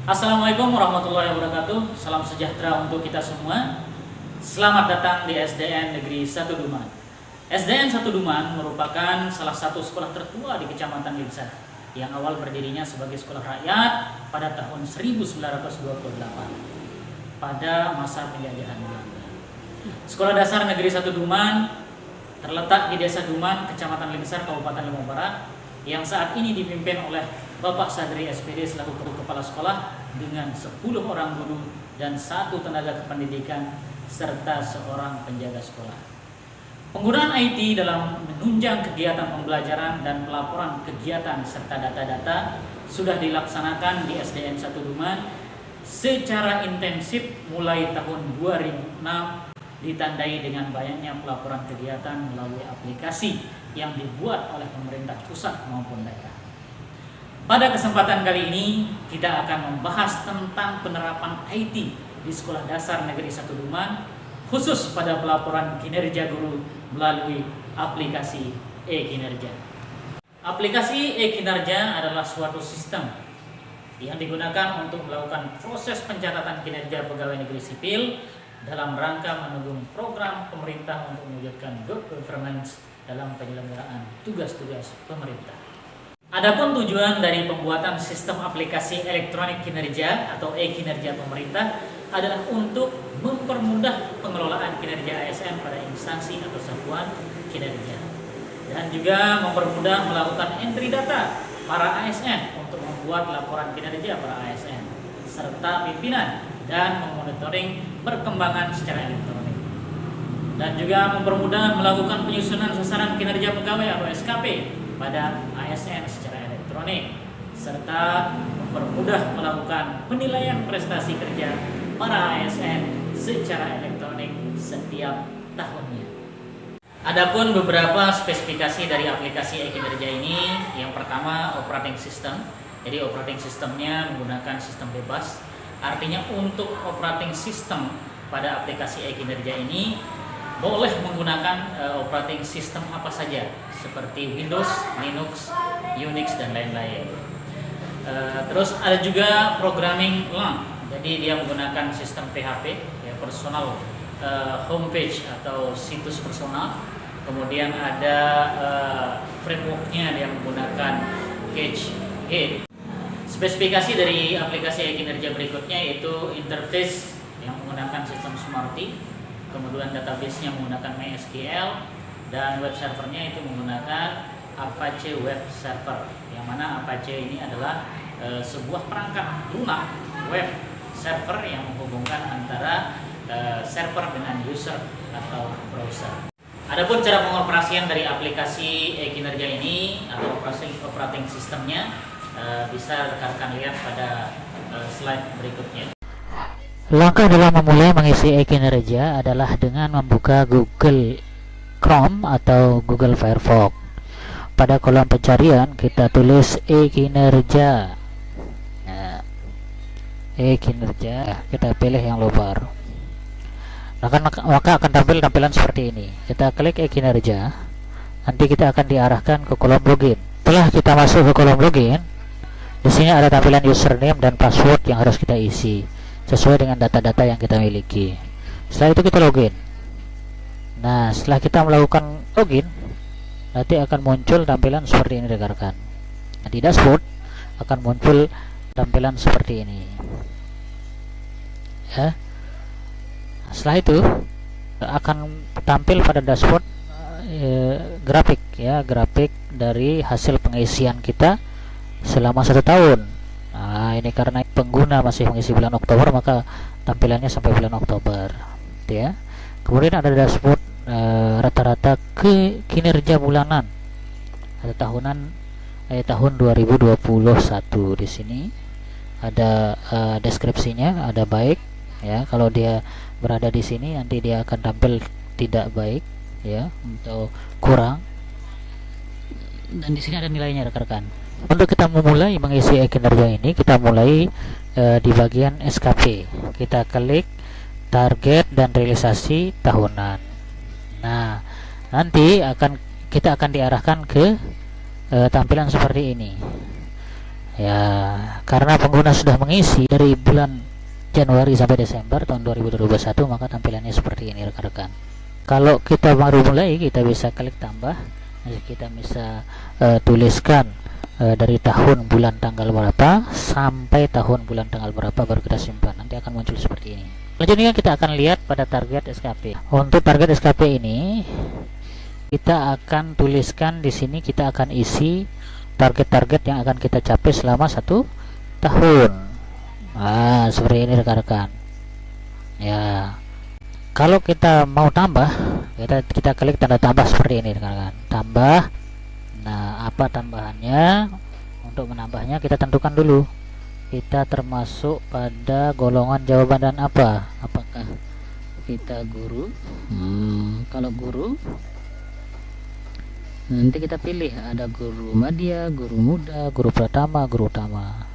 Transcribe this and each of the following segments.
Assalamualaikum warahmatullahi wabarakatuh. Salam sejahtera untuk kita semua. Selamat datang di SDN Negeri 1 Duman. SDN 1 Duman merupakan salah satu sekolah tertua di Kecamatan Lingsar yang awal berdirinya sebagai sekolah rakyat pada tahun 1928 pada masa penjajahan Belanda. Sekolah Dasar Negeri 1 Duman terletak di Desa Duman, Kecamatan Lingsar, Kabupaten Lombok Barat, yang saat ini dipimpin oleh Bapak Sadri SPD selaku kepala sekolah dengan 10 orang guru dan 1 tenaga kependidikan serta seorang penjaga sekolah. Penggunaan IT dalam menunjang kegiatan pembelajaran dan pelaporan kegiatan serta data-data sudah dilaksanakan di SDN 1 Duman secara intensif mulai tahun 2006, ditandai dengan banyaknya pelaporan kegiatan melalui aplikasi yang dibuat oleh pemerintah pusat maupun daerah. Pada kesempatan kali ini kita akan membahas tentang penerapan IT di Sekolah Dasar Negeri 1 Duman, khusus pada pelaporan kinerja guru melalui aplikasi e-kinerja. Aplikasi e-kinerja adalah suatu sistem yang digunakan untuk melakukan proses pencatatan kinerja pegawai negeri sipil dalam rangka mendukung program pemerintah untuk mewujudkan good governance dalam penyelenggaraan tugas-tugas pemerintah. Adapun tujuan dari pembuatan sistem aplikasi elektronik kinerja atau e-kinerja pemerintah adalah untuk mempermudah pengelolaan kinerja ASN pada instansi atau satuan kinerja, dan juga mempermudah melakukan entry data para ASN untuk membuat laporan kinerja para ASN serta pimpinan dan memonitoring perkembangan secara elektronik, dan juga mempermudah melakukan penyusunan sasaran kinerja pegawai atau SKP pada ASN secara elektronik, serta mempermudah melakukan penilaian prestasi kerja para ASN secara elektronik setiap tahunnya. Adapun beberapa spesifikasi dari aplikasi e-kinerja ini, yang pertama operating system. Jadi operating systemnya menggunakan sistem bebas. Artinya untuk operating system pada aplikasi e-kinerja ini boleh menggunakan operating system apa saja seperti Windows, Linux, Unix dan lain-lain. Terus ada juga programming lang. Jadi dia menggunakan sistem PHP, ya, personal homepage atau situs personal. Kemudian ada frameworknya, dia menggunakan CacheGate. Spesifikasi dari aplikasi e-kinerja berikutnya yaitu interface yang menggunakan sistem Smarty, kemudian database-nya menggunakan MySQL, dan web servernya itu menggunakan Apache Web Server, yang mana Apache ini adalah sebuah perangkat lunak web server yang menghubungkan antara server dengan user atau browser. Adapun cara pengoperasian dari aplikasi e-kinerja ini atau operating sistemnya bisa rekan-rekan lihat pada slide berikutnya. Langkah dalam memulai mengisi e-kinerja adalah dengan membuka Google Chrome atau Google Firefox. Pada kolom pencarian kita tulis e-kinerja. Nah, e-kinerja, kita pilih yang lebar. Maka akan tampil tampilan seperti ini. Kita klik e-kinerja. Nanti kita akan diarahkan ke kolom login. Setelah kita masuk ke kolom login, di sini ada tampilan username dan password yang harus kita isi sesuai dengan data-data yang kita miliki. Setelah itu kita login. Nah, setelah kita melakukan login, nanti akan muncul tampilan seperti ini rekan-rekan. Di dashboard akan muncul tampilan seperti ini. Ya. Setelah itu akan tampil pada dashboard grafik, ya, grafik dari hasil pengisian kita selama 1 tahun. Nah, ini karena pengguna masih mengisi bulan Oktober, maka tampilannya sampai bulan Oktober, ya. Kemudian ada dashboard rata-rata kinerja bulanan atau tahunan tahun 2021. Di sini ada deskripsinya, ada baik, ya. Kalau dia berada di sini nanti dia akan tampil tidak baik, ya, atau kurang. Dan di sini ada nilainya rekan-rekan. Untuk kita memulai mengisi e-kinerja ini, kita mulai di bagian SKP. Kita klik target dan realisasi tahunan. Nah, nanti kita akan diarahkan ke tampilan seperti ini. Ya, karena pengguna sudah mengisi dari bulan Januari sampai Desember tahun 2021, maka tampilannya seperti ini rekan-rekan. Kalau kita baru mulai, kita bisa klik tambah. Nanti kita bisa tuliskan dari tahun bulan tanggal berapa sampai tahun bulan tanggal berapa, baru kita simpan. Nanti akan muncul seperti ini. Selanjutnya kita akan lihat pada target SKP. Untuk target SKP ini kita akan tuliskan di sini, kita akan isi target-target yang akan kita capai selama 1 tahun. Nah, seperti ini rekan-rekan. Ya. Kalau kita mau tambah, kita klik tanda tambah seperti ini rekan-rekan. Tambah. Nah, apa tambahannya? Untuk menambahnya kita tentukan dulu. Kita termasuk pada golongan jawaban dan apa? Apakah kita guru? Kalau guru, nanti kita pilih ada guru madya, guru muda, guru pratama, guru utama.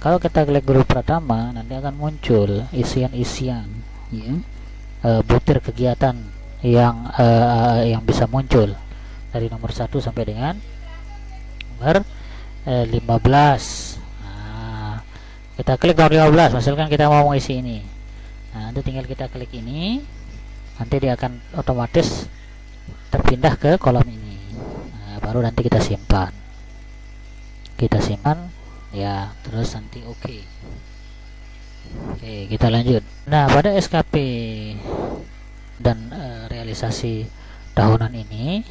Kalau kita klik guru pratama, nanti akan muncul isian-isian, ya, butir kegiatan yang bisa muncul dari nomor 1 sampai dengan nomor 15. Nah, kita klik nomor 15, misalkan kita mau mengisi ini. Nah, nanti tinggal kita klik ini, nanti dia akan otomatis terpindah ke kolom ini. Baru nanti kita simpan, ya, terus nanti oke, kita lanjut. Nah, pada SKP dan realisasi tahunan ini,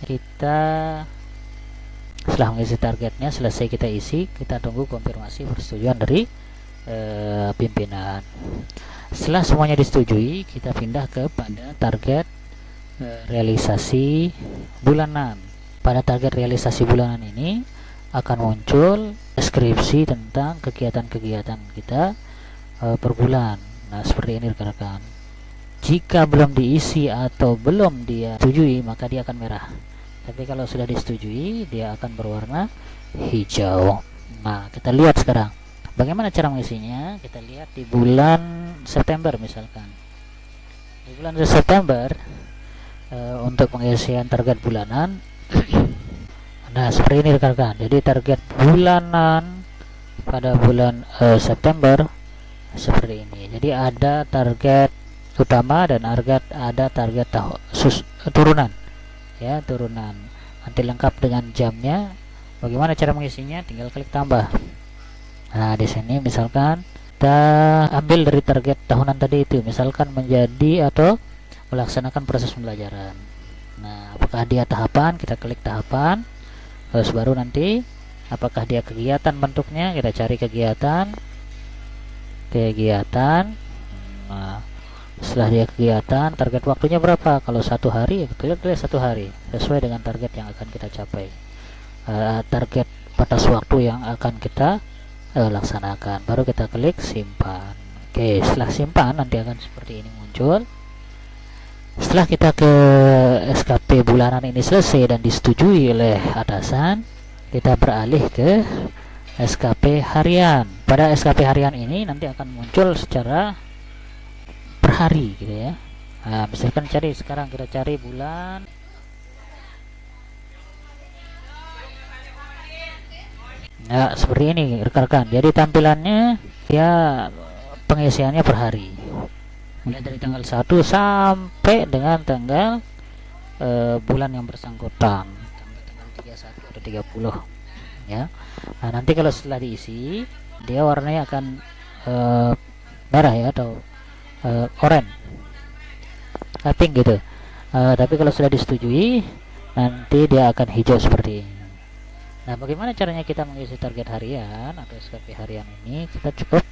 kita setelah mengisi targetnya selesai, kita isi, kita tunggu konfirmasi persetujuan dari pimpinan. Setelah semuanya disetujui, kita pindah kepada target realisasi bulanan. Pada target realisasi bulanan ini akan muncul deskripsi tentang kegiatan-kegiatan kita per bulan. Nah, seperti ini rekan-rekan. Jika belum diisi atau belum dia setujui, maka dia akan merah. Tapi kalau sudah disetujui, dia akan berwarna hijau. Nah, kita lihat sekarang bagaimana cara mengisinya. Kita lihat di bulan September misalkan. Di bulan September, untuk pengisian target bulanan. Nah, seperti ini rekan-rekan. Jadi target bulanan pada bulan September seperti ini. Jadi ada target utama dan ada target turunan, ya, turunan. Nanti lengkap dengan jamnya. Bagaimana cara mengisinya? Tinggal klik tambah. Nah, di sini misalkan kita ambil dari target tahunan tadi itu, misalkan menjadi atau melaksanakan proses pembelajaran. Nah, apakah dia tahapan? Kita klik tahapan. Terus baru nanti apakah dia kegiatan bentuknya? Kita cari kegiatan. Nah, setelah dia kegiatan, target waktunya berapa? Kalau 1 hari, kita klik 1 hari sesuai dengan target yang akan kita capai. Target batas waktu yang akan kita laksanakan. Baru kita klik simpan. Oke, setelah simpan nanti akan seperti ini muncul. Setelah kita ke SKP bulanan ini selesai dan disetujui oleh atasan, kita beralih ke SKP harian. Pada SKP harian ini nanti akan muncul secara per hari gitu ya. Nah, misalkan sekarang kita cari bulan ya, seperti ini rekan-rekan. Jadi tampilannya ya pengisiannya per hari, mulai dari tanggal 1 sampai dengan tanggal bulan yang bersangkutan, tanggal 31 atau 30 ya. Nah, nanti kalau setelah diisi, dia warnanya akan merah ya, atau oranye, pink gitu. Tapi kalau sudah disetujui, nanti dia akan hijau seperti ini. Nah, bagaimana caranya kita mengisi target harian atau SKP harian ini? Kita cukup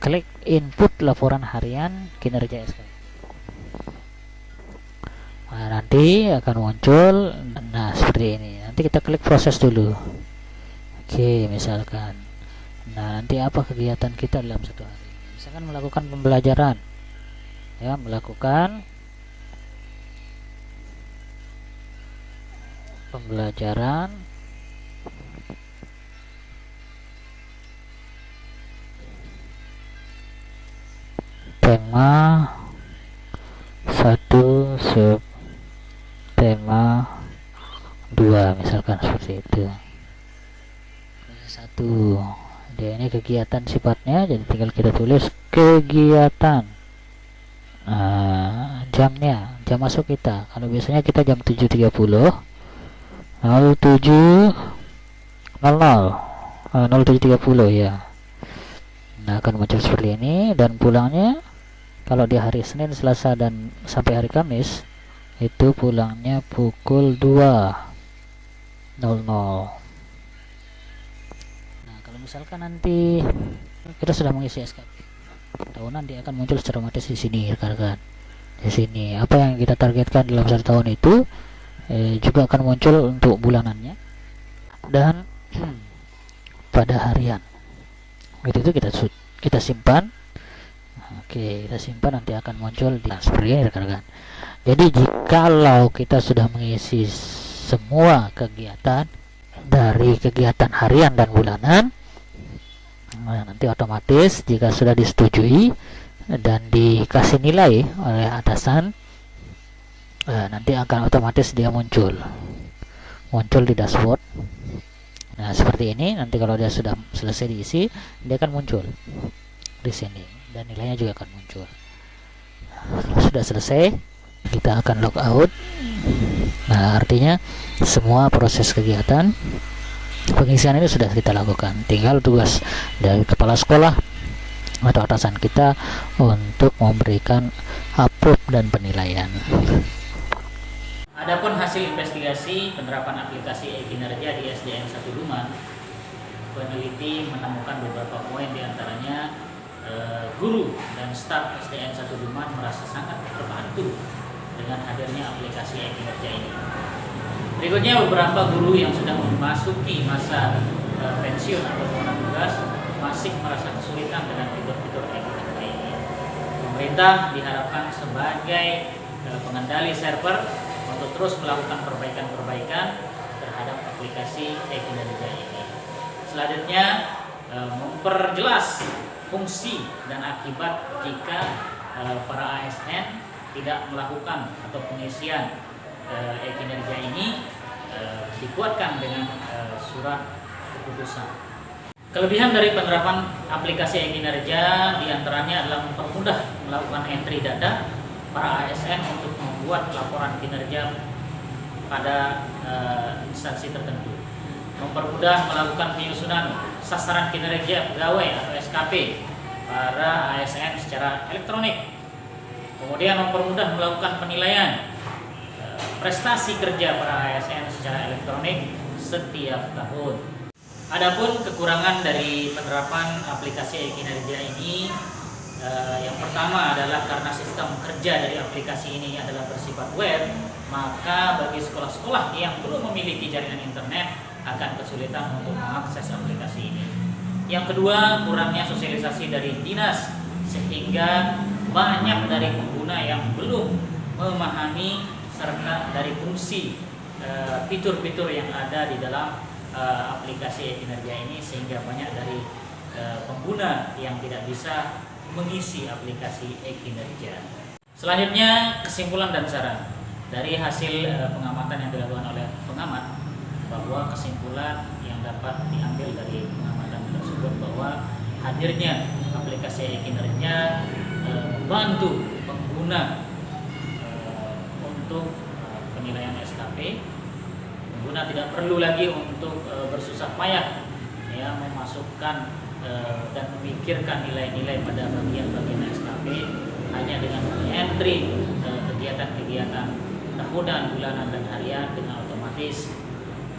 klik input laporan harian kinerja SKP. Nah, nanti akan muncul, nah seperti ini. Nanti kita klik proses dulu. Oke, misalkan. Nah, nanti apa kegiatan kita dalam 1 hari? Misalkan melakukan pembelajaran. Ya, melakukan pembelajaran tema 1 sub tema 2 misalkan seperti itu. Tuh, dia ini kegiatan sifatnya, jadi tinggal kita tulis kegiatan. Nah, jamnya, jam masuk kita. Kalau biasanya kita jam 7.30, 07.30 ya. Nah, akan muncul seperti ini, dan pulangnya kalau di hari Senin, Selasa, dan sampai hari Kamis itu pulangnya pukul 2.00. Nah, kalau misalkan nanti kita sudah mengisi SKP tahunan, dia akan muncul secara otomatis di sini, rekan-rekan. Di sini apa yang kita targetkan dalam 1 tahun itu juga akan muncul untuk bulanannya dan pada harian. Itu kita simpan. Oke, kita simpan, nanti akan muncul di seperti ini, rekan-rekan. Jadi jikalau kita sudah mengisi semua kegiatan dari kegiatan harian dan bulanan, nah, nanti otomatis jika sudah disetujui dan dikasih nilai oleh atasan, nanti akan otomatis dia muncul di dashboard. Nah, seperti ini. Nanti kalau dia sudah selesai diisi, dia akan muncul di sini dan nilainya juga akan muncul. Kalau sudah selesai, kita akan log out. Nah, artinya semua proses kegiatan pengisian ini sudah kita lakukan. Tinggal tugas dari kepala sekolah atau atasan kita untuk memberikan approve dan penilaian. Adapun hasil investigasi penerapan aplikasi e-kinerja di SDN 1 Duman, peneliti menemukan beberapa poin, diantaranya guru dan staf SDN 1 Duman merasa sangat terbantu dengan hadirnya aplikasi e-kinerja ini. Berikutnya, beberapa guru yang sudah memasuki masa pensiun atau penurunan tugas masih merasa kesulitan dengan fitur-fitur e-kinerja ini. Pemerintah diharapkan sebagai pengendali server untuk terus melakukan perbaikan-perbaikan terhadap aplikasi e-kinerja ini. Selanjutnya, memperjelas fungsi dan akibat jika para ASN tidak melakukan atau pengisian e-kinerja ini, dikuatkan dengan surat keputusan. Kelebihan dari penerapan aplikasi e-kinerja diantaranya adalah mempermudah melakukan entry data para ASN untuk membuat laporan kinerja pada instansi tertentu, mempermudah melakukan penyusunan sasaran kinerja pegawai atau SKP para ASN secara elektronik, kemudian mempermudah melakukan penilaian prestasi kerja para ASN secara elektronik setiap tahun. Adapun kekurangan dari penerapan aplikasi e-kinerja ini, yang pertama adalah karena sistem kerja dari aplikasi ini adalah bersifat web, maka bagi sekolah-sekolah yang belum memiliki jaringan internet akan kesulitan untuk mengakses aplikasi ini. Yang kedua, kurangnya sosialisasi dari dinas, sehingga banyak dari pengguna yang belum memahami serta dari fungsi fitur-fitur yang ada di dalam aplikasi e-kinerja ini, sehingga banyak dari pengguna yang tidak bisa mengisi aplikasi e-kinerja. Selanjutnya, kesimpulan dan saran dari hasil pengamatan yang dilakukan oleh pengamat, bahwa kesimpulan yang dapat diambil dari pengamatan tersebut bahwa hadirnya aplikasi e-kinerja membantu pengguna untuk penilaian SKP. Pengguna tidak perlu lagi untuk bersusah payah ya memasukkan dan memikirkan nilai-nilai pada bagian-bagian SKP. Hanya dengan entry kegiatan-kegiatan tahunan, bulanan, dan harian, dengan otomatis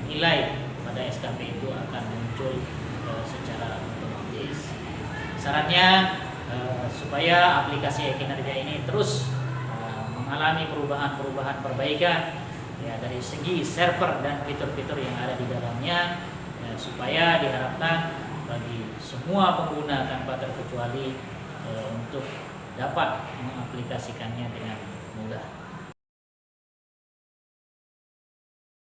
nilai pada SKP itu akan muncul secara otomatis. Sarannya supaya aplikasi e-kinerja ini terus mengalami perubahan-perubahan perbaikan ya dari segi server dan fitur-fitur yang ada di dalamnya, supaya diharapkan bagi semua pengguna tanpa terkecuali untuk dapat mengaplikasikannya dengan mudah.